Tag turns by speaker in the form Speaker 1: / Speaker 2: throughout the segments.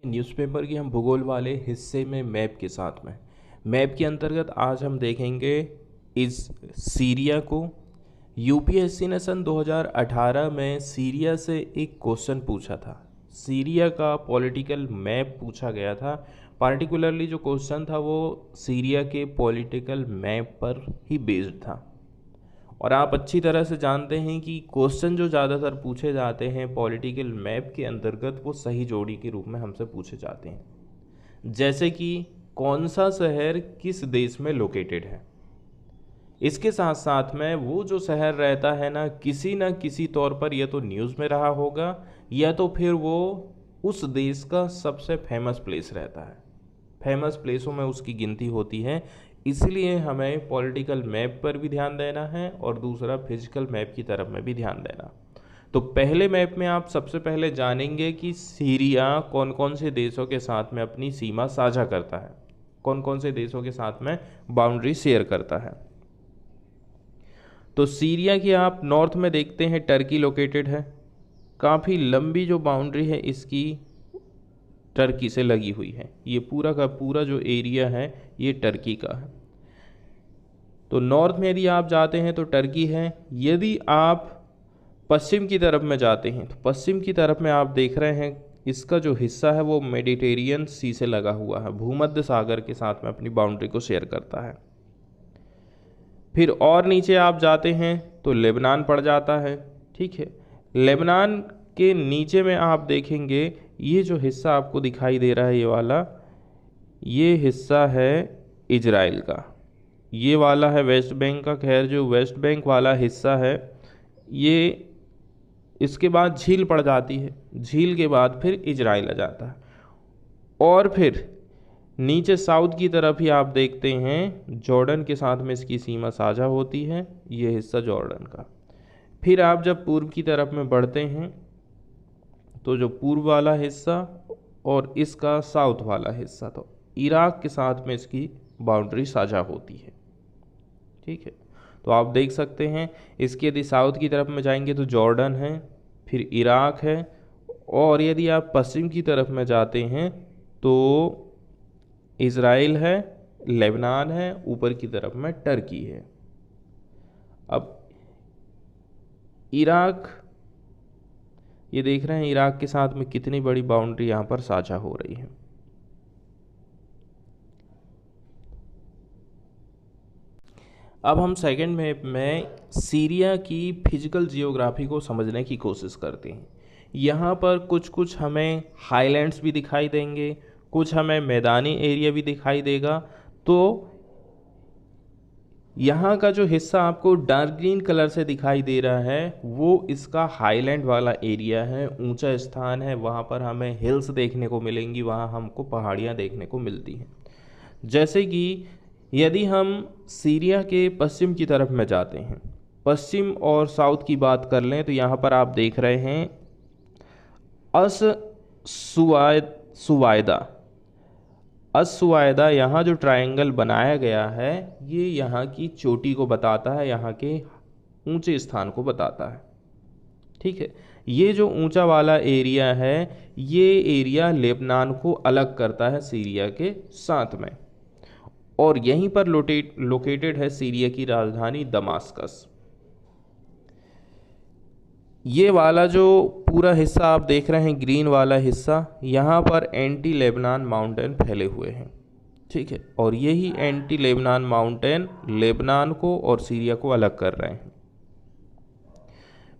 Speaker 1: Newspaper की हम भूगोल वाले हिस्से में मैप के साथ में मैप के अंतर्गत आज हम देखेंगे इस सीरिया को। यूपीएससी ने सन 2018 में सीरिया से एक क्वेश्चन पूछा था। सीरिया का पॉलिटिकल मैप पूछा गया था। पार्टिकुलरली जो क्वेश्चन था वो सीरिया के पॉलिटिकल मैप पर ही बेस्ड था। और आप अच्छी तरह से जानते हैं कि क्वेश्चन जो ज़्यादातर पूछे जाते हैं पॉलिटिकल मैप के अंतर्गत वो सही जोड़ी के रूप में हमसे पूछे जाते हैं। जैसे कि कौन सा शहर किस देश में लोकेटेड है। इसके साथ साथ में वो जो शहर रहता है ना किसी तौर पर या तो न्यूज़ में रहा होगा या तो फिर वो उस देश का सबसे फेमस प्लेस रहता है। फेमस प्लेसों में उसकी गिनती होती है। इसलिए हमें पॉलिटिकल मैप पर भी ध्यान देना है और दूसरा फिजिकल मैप की तरफ में भी ध्यान देना। तो पहले मैप में आप सबसे पहले जानेंगे कि सीरिया कौन कौन से देशों के साथ में अपनी सीमा साझा करता है, कौन कौन से देशों के साथ में बाउंड्री शेयर करता है। तो सीरिया की आप नॉर्थ में देखते हैं टर्की लोकेटेड है। काफ़ी लंबी जो बाउंड्री है इसकी टर्की से लगी हुई है। ये पूरा का पूरा जो एरिया है ये टर्की का है। तो नॉर्थ में यदि आप जाते हैं तो टर्की है। यदि आप पश्चिम की तरफ में जाते हैं तो पश्चिम की तरफ में आप देख रहे हैं इसका जो हिस्सा है वो मेडिटेरियन सी से लगा हुआ है, भूमध्य सागर के साथ में अपनी बाउंड्री को शेयर करता है। फिर और नीचे आप जाते हैं तो लेबनान पड़ जाता है। ठीक है, लेबनान के नीचे में आप देखेंगे ये जो हिस्सा आपको दिखाई दे रहा है ये वाला, ये हिस्सा है इजराइल का। ये वाला है वेस्ट बैंक का। खैर जो वेस्ट बैंक वाला हिस्सा है ये इसके बाद झील पड़ जाती है। झील के बाद फिर इजराइल आ जाता है। और फिर नीचे साउथ की तरफ ही आप देखते हैं जॉर्डन के साथ में इसकी सीमा साझा होती है, ये हिस्सा जॉर्डन का। फिर आप जब पूर्व की तरफ में बढ़ते हैं तो जो पूर्व वाला हिस्सा और इसका साउथ वाला हिस्सा तो इराक के साथ में इसकी बाउंड्री साझा होती है। ठीक है, तो आप देख सकते हैं इसके यदि साउथ की तरफ में जाएंगे तो जॉर्डन है, फिर इराक है, और यदि आप पश्चिम की तरफ में जाते हैं तो इज़राइल है, लेबनान है, ऊपर की तरफ में टर्की है। अब इराक, ये देख रहे हैं इराक के साथ में कितनी बड़ी बाउंड्री यहाँ पर साझा हो रही है। अब हम सेकंड मैप में सीरिया की फिजिकल जियोग्राफी को समझने की कोशिश करते हैं। यहाँ पर कुछ कुछ हमें हाईलैंड्स भी दिखाई देंगे, कुछ हमें मैदानी एरिया भी दिखाई देगा। तो यहाँ का जो हिस्सा आपको डार्क ग्रीन कलर से दिखाई दे रहा है वो इसका हाईलैंड वाला एरिया है, ऊंचा स्थान है। वहाँ पर हमें हिल्स देखने को मिलेंगी, वहाँ हमको पहाड़ियाँ देखने को मिलती हैं। जैसे कि यदि हम सीरिया के पश्चिम की तरफ में जाते हैं, पश्चिम और साउथ की बात कर लें तो यहाँ पर आप देख रहे हैं अस सुवायदा। असुवायदा यहाँ जो ट्रायंगल बनाया गया है ये यहाँ की चोटी को बताता है, यहाँ के ऊंचे स्थान को बताता है। ठीक है, ये जो ऊंचा वाला एरिया है ये एरिया लेबनान को अलग करता है सीरिया के साथ में, और यहीं पर लोकेटेड है सीरिया की राजधानी दमास्कस। ये वाला जो पूरा हिस्सा आप देख रहे हैं ग्रीन वाला हिस्सा, यहाँ पर एंटी लेबनान माउंटेन फैले हुए हैं। ठीक है, और यही एंटी लेबनान माउंटेन लेबनान को और सीरिया को अलग कर रहे हैं।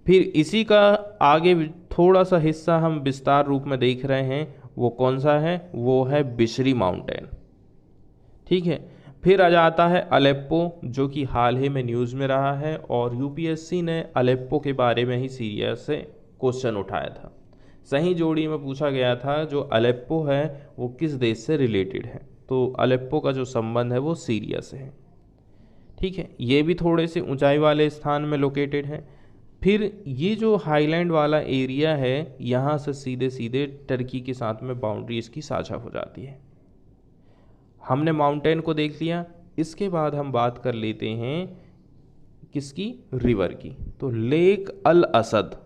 Speaker 1: फिर इसी का आगे थोड़ा सा हिस्सा हम विस्तार रूप में देख रहे हैं, वो कौन सा है, वो है बिशरी माउंटेन। ठीक है, फिर आ जाता है अलेप्पो जो कि हाल ही में न्यूज़ में रहा है, और यूपीएससी ने अलेप्पो के बारे में ही सीरिया से क्वेश्चन उठाया था। सही जोड़ी में पूछा गया था जो अलेप्पो है वो किस देश से रिलेटेड है, तो अलेप्पो का जो संबंध है वो सीरिया से है। ठीक है, ये भी थोड़े से ऊंचाई वाले स्थान में लोकेटेड है। फिर ये जो हाईलैंड वाला एरिया है यहाँ से सीधे सीधे टर्की के साथ में बाउंड्री इसकी साझा हो जाती है। हमने माउंटेन को देख लिया, इसके बाद हम बात कर लेते हैं किसकी, रिवर की। तो लेक अल असद,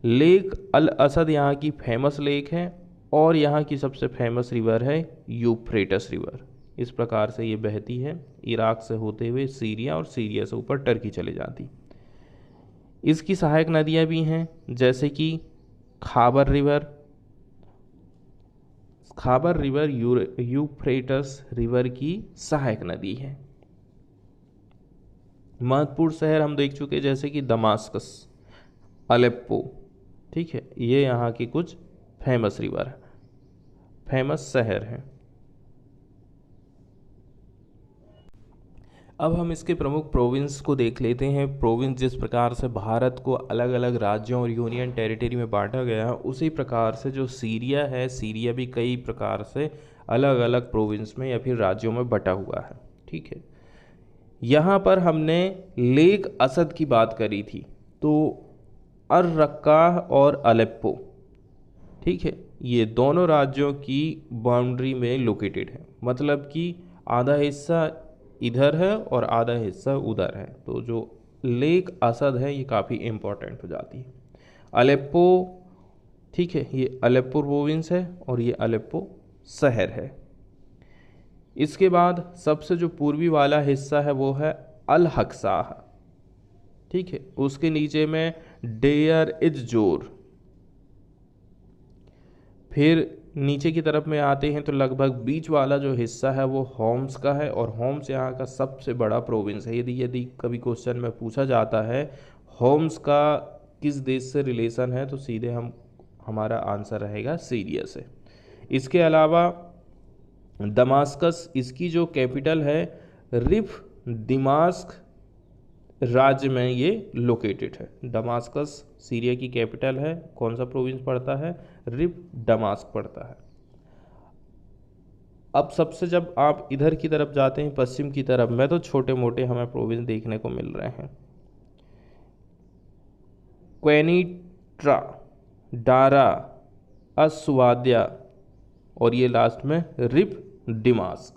Speaker 1: लेक अल असद यहाँ की फेमस लेक है। और यहाँ की सबसे फेमस रिवर है यूफ्रेटस रिवर। इस प्रकार से ये बहती है इराक से होते हुए सीरिया और सीरिया से ऊपर टर्की चले जाती। इसकी सहायक नदियाँ भी हैं जैसे कि खाबर रिवर। खाबर रिवर यूफ्रेटस रिवर की सहायक नदी है। महत्वपूर्ण शहर हम देख चुके जैसे कि दमास्कस, अलेप्पो, ठीक है, ये यहाँ की कुछ फेमस रिवर है, फेमस शहर हैं। अब हम इसके प्रमुख प्रोविंस को देख लेते हैं। प्रोविंस जिस प्रकार से भारत को अलग अलग राज्यों और यूनियन टेरिटरी में बांटा गया है, उसी प्रकार से जो सीरिया है, सीरिया भी कई प्रकार से अलग अलग प्रोविंस में या फिर राज्यों में बटा हुआ है। ठीक है, यहाँ पर हमने लेक असद की बात करी थी, तो अर रक्का और अलेप्पो, ठीक है, ये दोनों राज्यों की बाउंड्री में लोकेटेड है। मतलब कि आधा हिस्सा इधर है और आधा हिस्सा उधर है। तो जो लेक असद है ये काफ़ी इम्पोर्टेंट हो जाती है। अलेप्पो, ठीक है, ये अलेप्पो प्रोविंस है और ये अलेप्पो शहर है। इसके बाद सबसे जो पूर्वी वाला हिस्सा है वो है अल हक्सा, ठीक है, उसके नीचे में डेयर इज जोर। फिर नीचे की तरफ में आते हैं तो लगभग बीच वाला जो हिस्सा है वो होम्स का है, और होम्स यहाँ का सबसे बड़ा प्रोविंस है। यदि कभी क्वेश्चन में पूछा जाता है होम्स का किस देश से रिलेशन है, तो सीधे हमारा आंसर रहेगा सीरिया से। इसके अलावा दमास्कस, इसकी जो कैपिटल है रिफ दिमास्क राज्य में ये लोकेटेड है। दमास्कस सीरिया की कैपिटल है। कौन सा प्रोविंस पड़ता है? रिफ दमास्क पड़ता है। अब सबसे जब आप इधर की तरफ जाते हैं पश्चिम की तरफ में, तो छोटे मोटे हमें प्रोविंस देखने को मिल रहे हैं। क्वेनिट्रा, डारा, अस्वाद्या और ये लास्ट में रिफ दिमास्क।